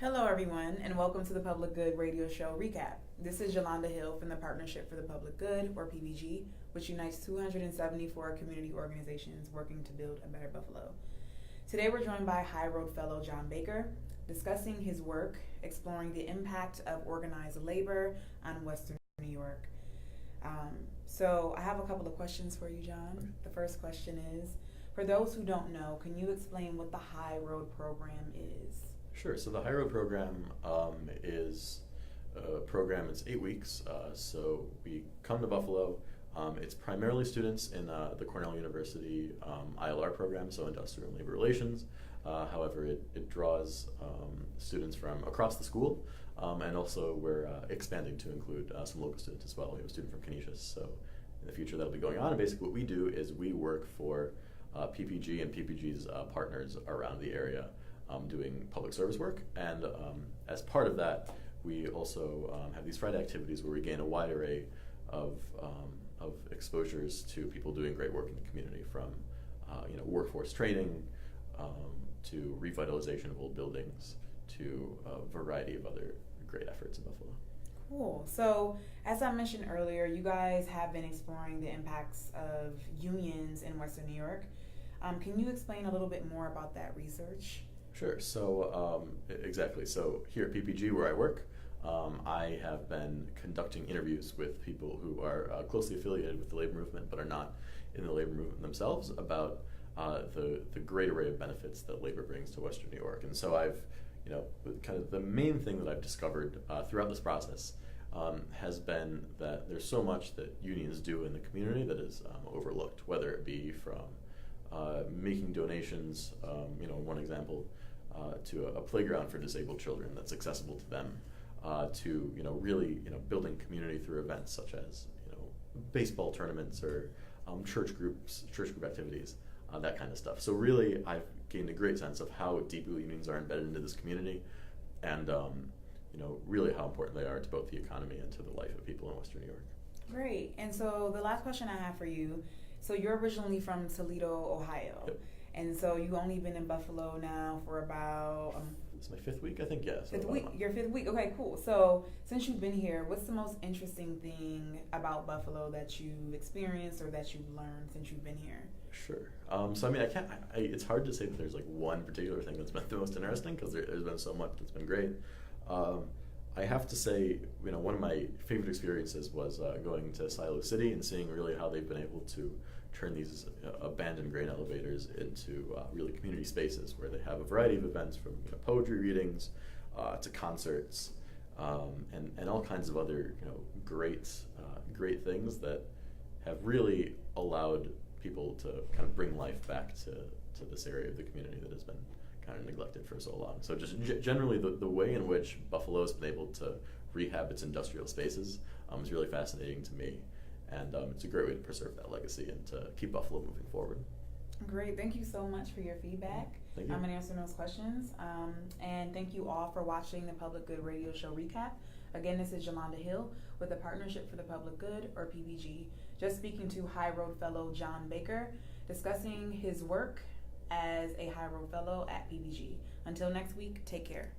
Hello, everyone, and welcome to the Public Good Radio Show Recap. This is Yolanda Hill from the Partnership for the Public Good, or PBG, which unites 274 community organizations working to build a better Buffalo. Today, we're joined by High Road Fellow John Baker, discussing his work, exploring the impact of organized labor on Western New York. So I have a couple of questions for you, John. The first question is, for those who don't know, can you explain what the High Road program is? Sure. So the High Road program is a program. It's 8 weeks. So we come to Buffalo. It's primarily students in the Cornell University ILR program, so Industrial and Labor Relations. However, it draws students from across the school, and also we're expanding to include some local students as well. We have a student from Canisius, so in the future that'll be going on. And basically what we do is we work for PPG and PPG's partners around the area, doing public service work, and as part of that, we also have these Friday activities where we gain a wide array of exposures to people doing great work in the community, from workforce training to revitalization of old buildings to a variety of other great efforts in Buffalo. Cool. So, as I mentioned earlier, you guys have been exploring the impacts of unions in Western New York. Can you explain a little bit more about that research? Sure. So exactly. So here at PPG, where I work, I have been conducting interviews with people who are closely affiliated with the labor movement but are not in the labor movement themselves about the great array of benefits that labor brings to Western New York. And so I've, kind of the main thing that I've discovered throughout this process has been that there's so much that unions do in the community that is overlooked, whether it be from making donations, one example, to a playground for disabled children that's accessible to them, to really building community through events such as baseball tournaments or church group activities, that kind of stuff. So really, I've gained a great sense of how deeply unions are embedded into this community, and really how important they are to both the economy and to the life of people in Western New York. Great. And so the last question I have for you. So you're originally from Toledo, Ohio. Yep. And so you've only been in Buffalo now for about... It's my 5th week, I think, yeah. So fifth week? Your 5th week? Okay, cool. So since you've been here, what's the most interesting thing about Buffalo that you've experienced or that you've learned since you've been here? Sure. So it's hard to say that there's like one particular thing that's been the most interesting, because there's been so much that's been great. I have to say, one of my favorite experiences was going to Silo City and seeing really how they've been able to turn these abandoned grain elevators into really community spaces where they have a variety of events, from poetry readings to concerts, and all kinds of other great things that have really allowed people to kind of bring life back to this area of the community that has been kind of neglected for so long. So just generally the way in which Buffalo's been able to rehab its industrial spaces is really fascinating to me, and it's a great way to preserve that legacy and to keep Buffalo moving forward. Great. Thank you so much for your feedback. Thank you. I'm going to answer those questions. And thank you all for watching the Public Good Radio Show Recap. Again, this is Yolanda Hill with the Partnership for the Public Good, or PBG, just speaking to High Road Fellow John Baker, discussing his work as a High Road Fellow at PBG. Until next week, take care.